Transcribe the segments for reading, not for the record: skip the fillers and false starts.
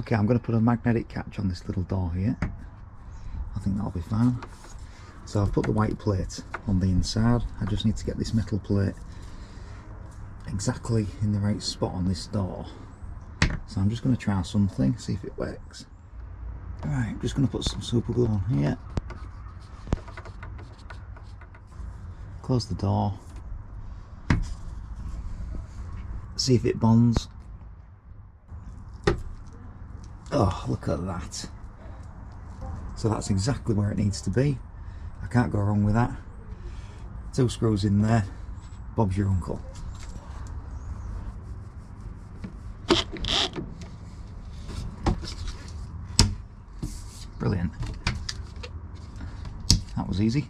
Okay, I'm going to put a magnetic catch on this little door here. I think that'll be fine. So I've put the white plate on the inside. I just need to get this metal plate exactly in the right spot on this door. So I'm just going to try something, see if it works. Alright, I'm just going to put some super glue on here. Close the door. See if it bonds. Oh, look at that. So that's exactly where it needs to be. I can't go wrong with that. 2 screws in there. Bob's your uncle. Brilliant. That was easy.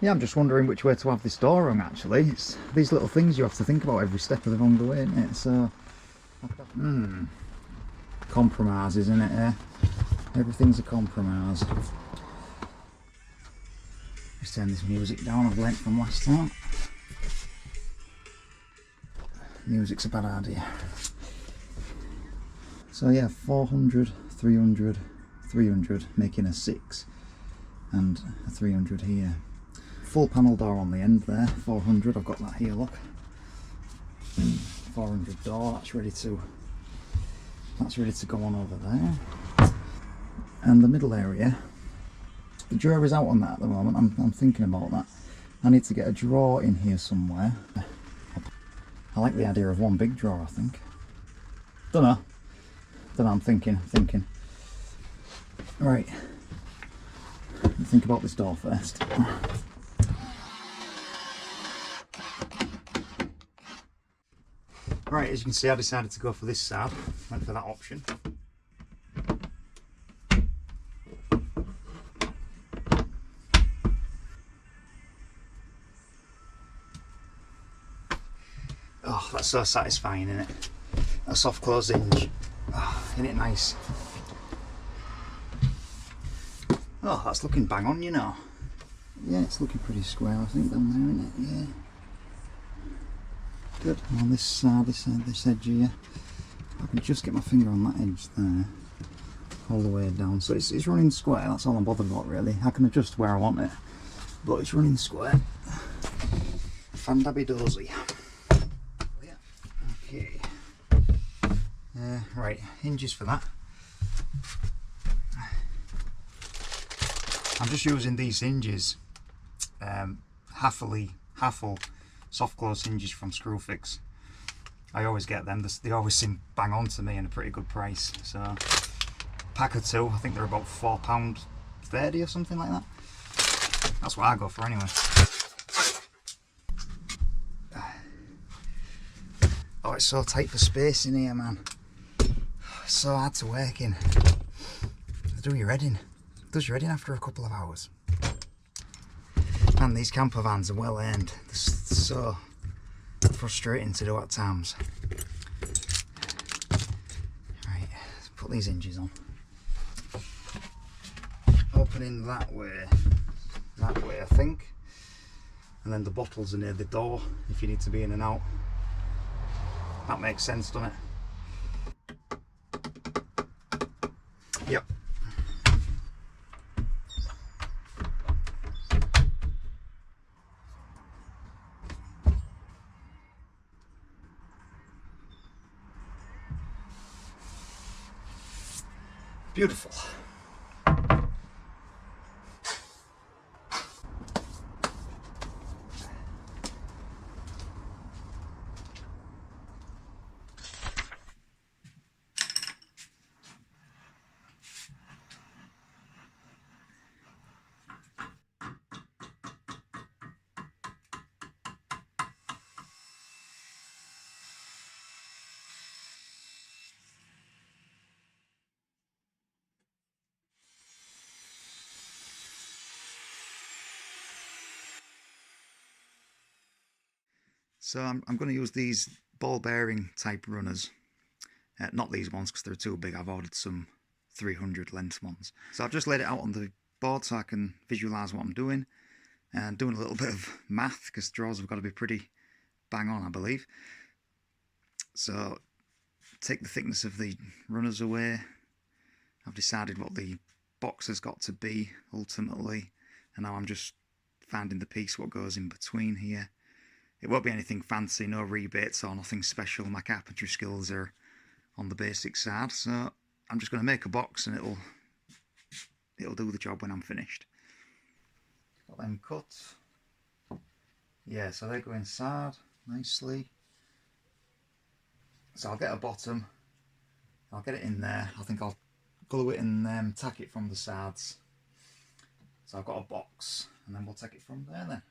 Yeah, I'm just wondering which way to have this door hung actually. It's these little things you have to think about every step of the way, isn't it? So, compromise, isn't it? Yeah? Everything's a compromise. Just turn this music down. I've learnt from last time. Music's a bad idea. So yeah, 400, 300, 300, making a 6, and a 300 here. Full panel door on the end there, 400, I've got that here, look. 400 door, that's ready to go on over there. And the middle area, the drawer is out on that at the moment. I'm thinking about that. I need to get a drawer in here somewhere. I like the idea of one big drawer, I think. Don't know, I'm thinking. Right, think about this door first. Right, as you can see, I decided to go for this side. Went for that option. Oh, that's so satisfying, isn't it? A soft close hinge. Oh, isn't it nice? Oh, that's looking bang on, you know. Yeah, it's looking pretty square, I think, down there, isn't it? Yeah. Good. And on this side, this edge here, I can just get my finger on that edge there, all the way down. So it's running square, that's all I'm bothered about really. I can adjust where I want it, but it's running square. Fandabby-dozy. Yeah. Okay. Right, hinges for that. I'm just using these hinges, Haffle soft close hinges from Screwfix. I always get them. They always seem bang on to me and a pretty good price. So pack of 2, I think they're about £4.30 or something like that. That's what I go for anyway. Oh, it's so tight for space in here, man. It's so hard to work in. Do your head in. Does your head in after a couple of hours. Man, these camper vans are well earned. They're so frustrating to do at times. Right, let's put these hinges on. Opening that way, I think. And then the bottles are near the door if you need to be in and out. That makes sense, doesn't it? Yep. Beautiful. So I'm going to use these ball bearing type runners, not these ones because they're too big. I've ordered some 300 length ones. So I've just laid it out on the board so I can visualise what I'm doing, and doing a little bit of math because drawers have got to be pretty bang on, I believe. So take the thickness of the runners away. I've decided what the box has got to be ultimately, and now I'm just finding the piece what goes in between here. It won't be anything fancy, no rebates or nothing special. My carpentry skills are on the basic side, so I'm just going to make a box and it'll do the job when I'm finished. Got them cut. Yeah, so they go inside nicely. So I'll get a bottom, I'll get it in there. I think I'll glue it and tack it from the sides. So I've got a box, and then we'll take it from there then.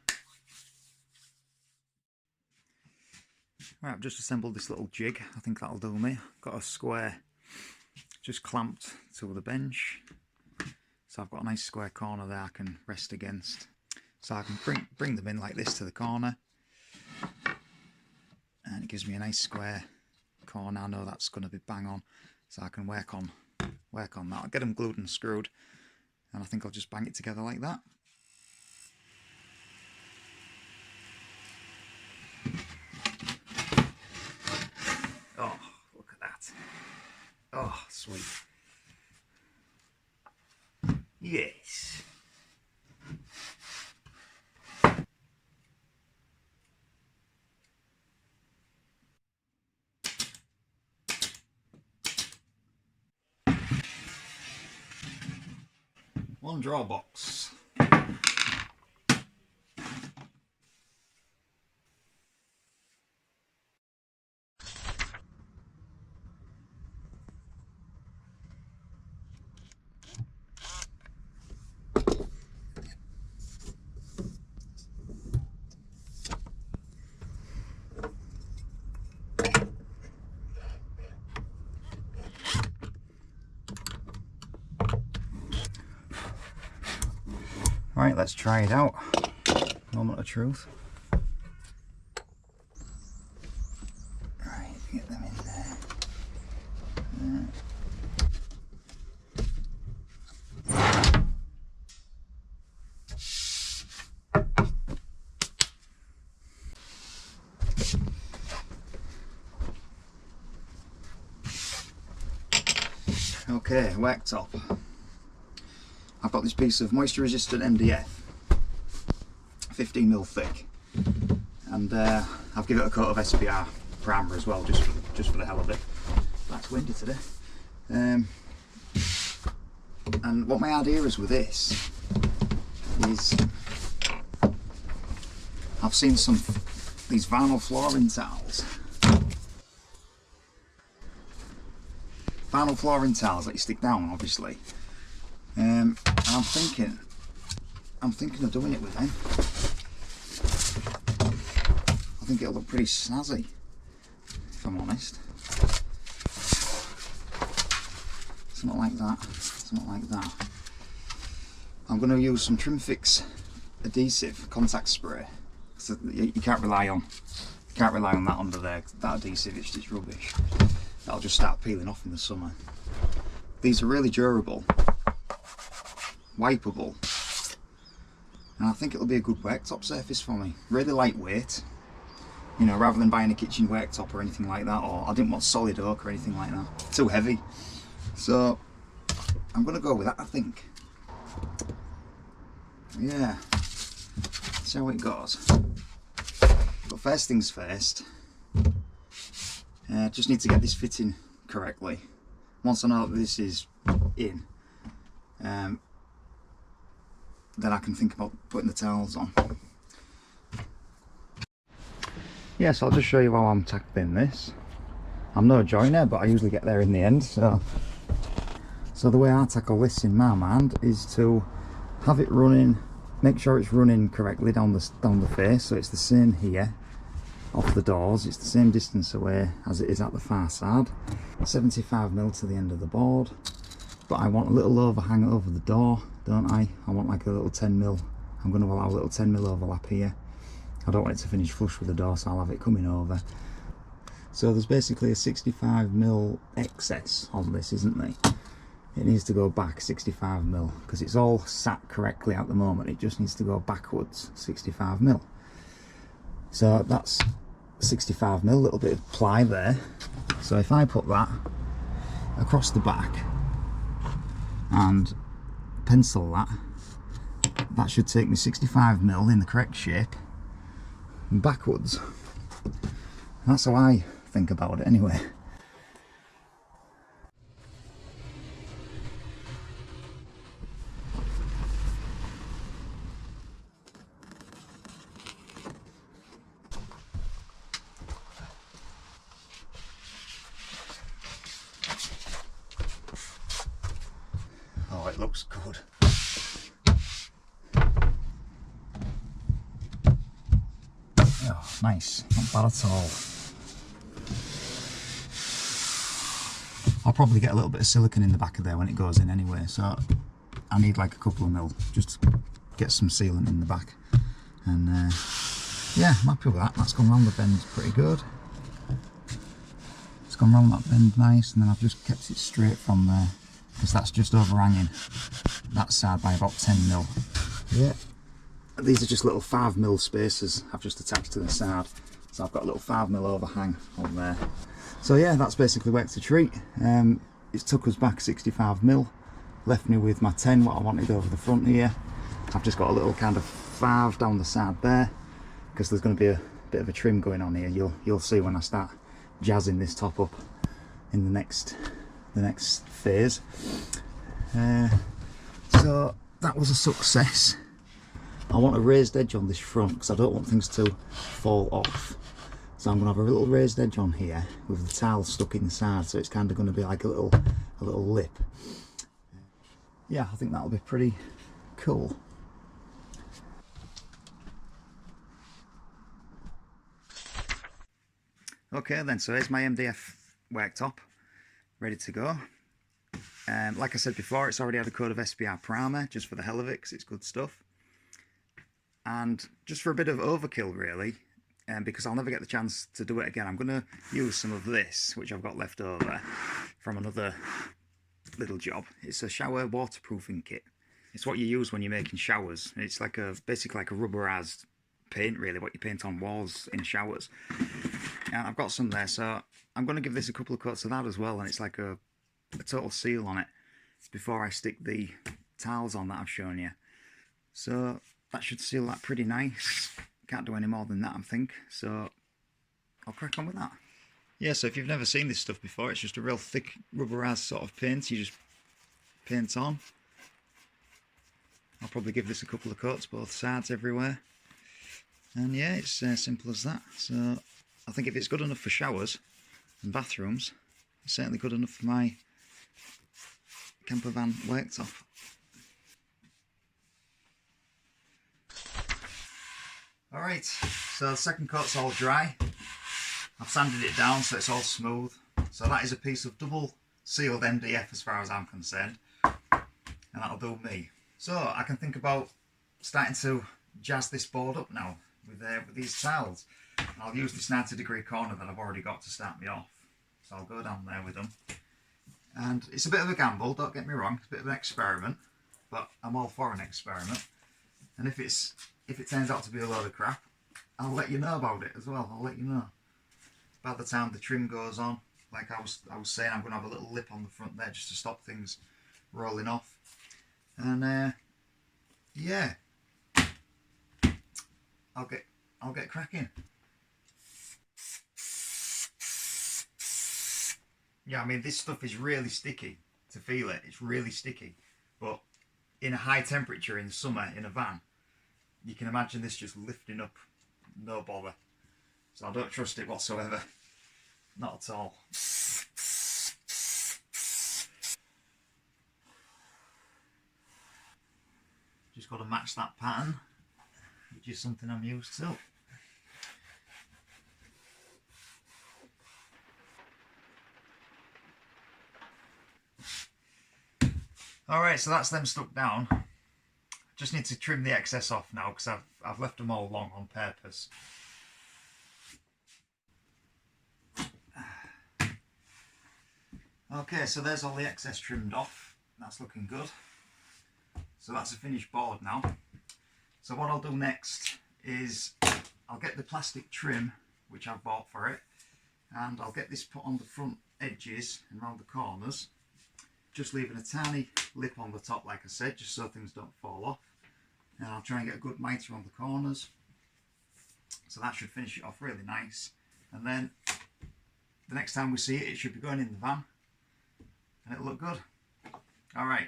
Right, I've just assembled this little jig. I think that'll do me. Got a square just clamped to the bench. So I've got a nice square corner there I can rest against. So I can bring them in like this to the corner. And it gives me a nice square corner. I know that's going to be bang on. So I can work on that. I'll get them glued and screwed. And I think I'll just bang it together like that. Oh, look at that. Oh, sweet. Yes. One drawer box. Right, let's try it out. Moment of truth. Right, get them in there. Okay, Worktop. I've got this piece of moisture resistant MDF, 15mm thick, and I've given it a coat of SPR primer as well, just for the hell of it. That's windy today. And what my idea is with this is I've seen these vinyl flooring tiles. Vinyl flooring tiles that you stick down, obviously. And I'm thinking of doing it with them. I think it'll look pretty snazzy, if I'm honest. Something like that. Something like that. I'm going to use some Trafic adhesive contact spray. So you can't rely on that under there. That adhesive, it's just rubbish. That'll just start peeling off in the summer. These are really durable, wipeable, and I think it'll be a good worktop surface for me. Really lightweight, you know, rather than buying a kitchen worktop or anything like that, or I didn't want solid oak or anything like that. Too heavy. So I'm going to go with that, I think. Yeah, see how it goes. But first things first, just need to get this fitting correctly. Once I know that this is in, then I can think about putting the towels on. Yeah, so I'll just show you how I'm tackling this. I'm no joiner, but I usually get there in the end. So the way I tackle this in my mind is to have it running, make sure it's running correctly down the face, so it's the same here off the doors, it's the same distance away as it is at the far side. 75mm to the end of the board, but I want a little overhang over the door, don't I? I want like a little 10mm. I'm going to allow a little 10mm overlap here. I don't want it to finish flush with the door, so I'll have it coming over. So there's basically a 65mm excess on this, isn't there? it needs to go back 65mm because it's all sat correctly at the moment. It just needs to go backwards 65mm. So that's 65mm, a little bit of ply there. So if I put that across the back and pencil that, that should take me 65mm in the correct shape and backwards. That's how I think about it anyway. Oh, it looks good. Oh, nice, not bad at all. I'll probably get a little bit of silicone in the back of there when it goes in anyway, so I need like a couple of mil just to get some sealant in the back. And yeah, I'm happy with that. That's gone round the bend pretty good. It's gone round that bend nice, and then I've just kept it straight from there because that's just overhanging that side by about 10mm. Yeah, these are just little 5mm spacers I've just attached to the side, so I've got a little 5mm overhang on there. So yeah, that's basically worked a treat. It took us back 65mm, left me with my 10 what I wanted over the front here. I've just got a little kind of 5 down the side there because there's going to be a bit of a trim going on here. You'll see when I start jazzing this top up in the next phase. So that was a success. I want a raised edge on this front because I don't want things to fall off. So I'm going to have a little raised edge on here with the towel stuck inside, so it's kind of going to be like a little lip. Yeah, I think that'll be pretty cool. Okay then, so here's my MDF worktop, ready to go. Like I said before, it's already had a coat of SPR primer, just for the hell of it, because it's good stuff. And just for a bit of overkill really, because I'll never get the chance to do it again, I'm going to use some of this, which I've got left over from another little job. It's a shower waterproofing kit. It's what you use when you're making showers. It's like basically like a rubberized paint really, what you paint on walls in showers. And I've got some there, so I'm going to give this a couple of coats of that as well, and it's like a total seal on it before I stick the tiles on that I've shown you. So that should seal that pretty nice. Can't do any more than that, I think, so I'll crack on with that. Yeah, so if you've never seen this stuff before, it's just a real thick rubberized sort of paint. You just paint on. I'll probably give this a couple of coats both sides everywhere, and yeah, it's as simple as that. So I think if it's good enough for showers and bathrooms, it's certainly good enough for my campervan worktop. Alright, so the second coat's all dry. I've sanded it down so it's all smooth. So that is a piece of double sealed MDF as far as I'm concerned, and that'll do me. So I can think about starting to jazz this board up now with these tiles. I'll use this 90-degree corner that I've already got to start me off. So I'll go down there with them. And it's a bit of a gamble, don't get me wrong, it's a bit of an experiment, but I'm all for an experiment. And if it turns out to be a load of crap, I'll let you know about it as well. I'll let you know. By the time the trim goes on, like I was saying, I'm going to have a little lip on the front there just to stop things rolling off. And yeah, I'll get cracking. Yeah, I mean, this stuff is really sticky to feel it. It's really sticky, but in a high temperature in the summer in a van, you can imagine this just lifting up, no bother. So I don't trust it whatsoever, not at all. Just got to match that pattern, which is something I'm used to. Alright, so that's them stuck down. Just need to trim the excess off now because I've left them all long on purpose. Okay, so there's all the excess trimmed off. that's looking good. So that's a finished board now. So what I'll do next is I'll get the plastic trim which I've bought for it, and I'll get this put on the front edges and around the corners, just leaving a tiny lip on the top like I said, just so things don't fall off. And I'll try and get a good mitre on the corners, so that should finish it off really nice. And then the next time we see it, it should be going in the van and it'll look good. Alright.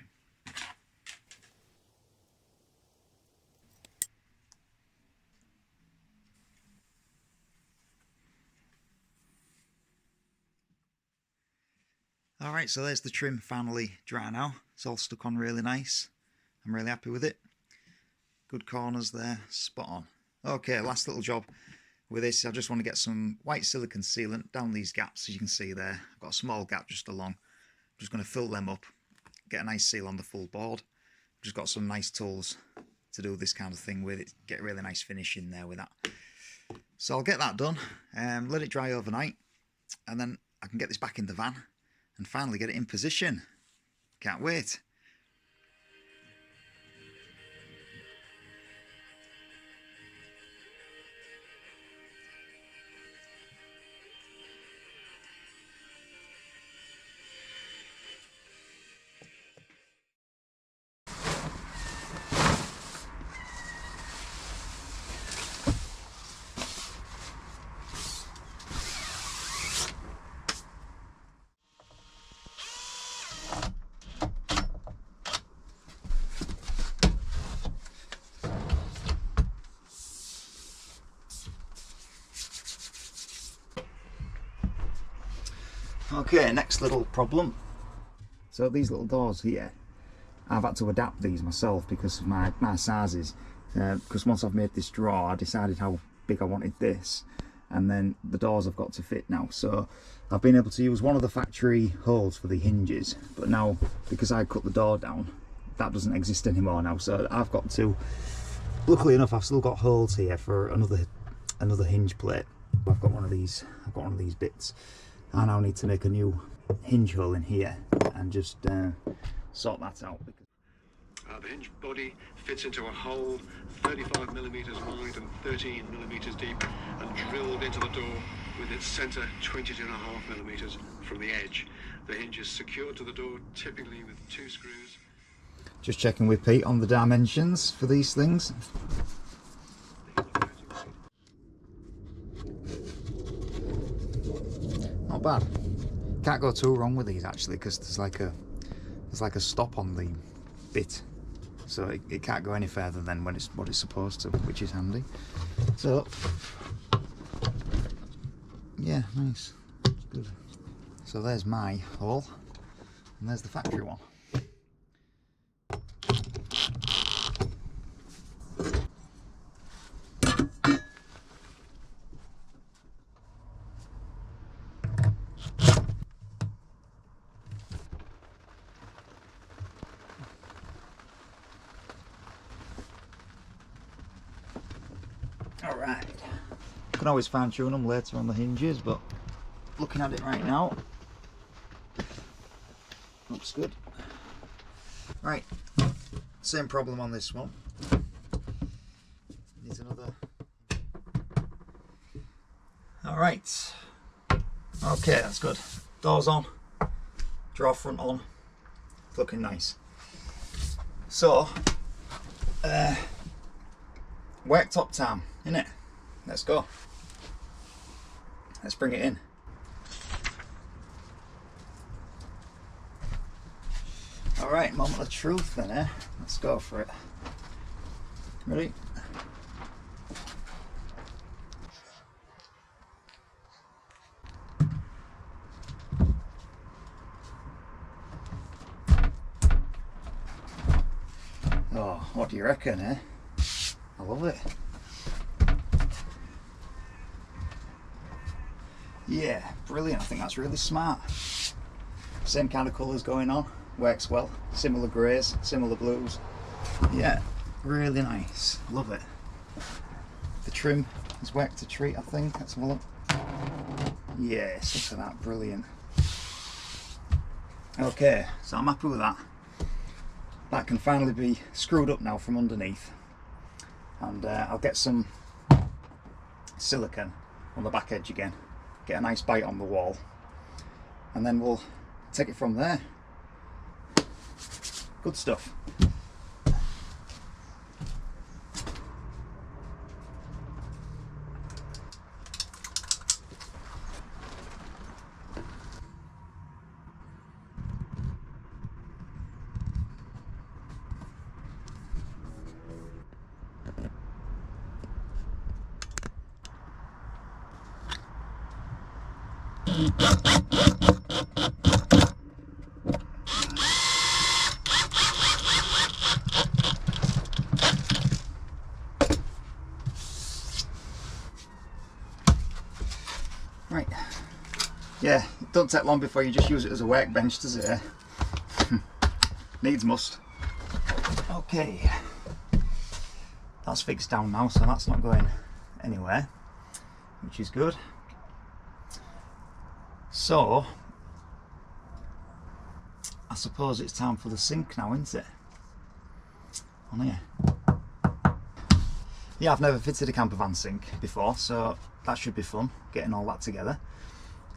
Alright, so there's the trim finally dry now. It's all stuck on really nice. I'm really happy with it. Good corners there, spot on. Okay, last little job with this. I just want to get some white silicone sealant down these gaps, as you can see there. I've got a small gap just along. I'm just going to fill them up, get a nice seal on the full board. I've just got some nice tools to do this kind of thing with it, get a really nice finish in there with that. So I'll get that done, let it dry overnight, and then I can get this back in the van and finally get it in position. Can't wait. Okay, next little problem. So these little doors here, I've had to adapt these myself because of my sizes. Because once I've made this drawer, I decided how big I wanted this, and then the doors have got to fit now. So I've been able to use one of the factory holes for the hinges, but now because I cut the door down, that doesn't exist anymore now. So I've got to, luckily enough, I've still got holes here for another hinge plate. I've got one of these bits. I now need to make a new hinge hole in here and just sort that out. The hinge body fits into a hole 35mm wide and 13mm deep, and drilled into the door with its centre 22.5mm from the edge. The hinge is secured to the door, typically with 2 screws. Just checking with Pete on the dimensions for these things. Not bad. Can't go too wrong with these actually, because there's like a stop on the bit, so it can't go any further than what it's supposed to, which is handy. So yeah, nice, good. So there's my hole, and there's the factory one. Alright, can always fine tune them later on the hinges, but looking at it right now, looks good. Right, same problem on this one. Needs another. Alright, okay, that's good. Doors on, drawer front on, looking nice. So, worktop time, innit? Let's go. Let's bring it in. Alright, moment of truth then, eh? Let's go for it. Ready? Oh, what do you reckon, eh? I love it. Yeah, brilliant. I think that's really smart. Same kind of colours going on. Works well. Similar greys, similar blues. Yeah, really nice. Love it. The trim is worked a treat, I think. Let's have a look. Yes, look at that. Brilliant. Okay, so I'm happy with that. that can finally be screwed up now from underneath, and I'll get some silicone on the back edge again, get a nice bite on the wall, and then we'll take it from there. Good stuff. Right, yeah, it don't take long before you just use it as a workbench, does it? Needs must. Okay, that's fixed down now, so that's not going anywhere, which is good. So, I suppose it's time for the sink now, isn't it? On here. Yeah, I've never fitted a campervan sink before, so that should be fun, getting all that together.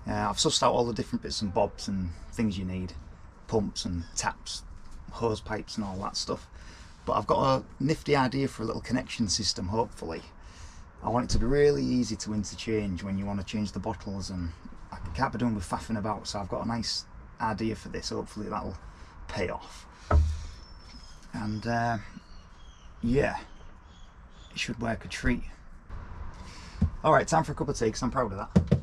I've sussed out all the different bits and bobs and things you need, pumps and taps, hose pipes and all that stuff. But I've got a nifty idea for a little connection system, hopefully. I want it to be really easy to interchange when you want to change the bottles, and I can't be done with faffing about, so I've got a nice idea for this. Hopefully that'll pay off. And yeah, it should work a treat. Alright, time for a cup of tea because I'm proud of that.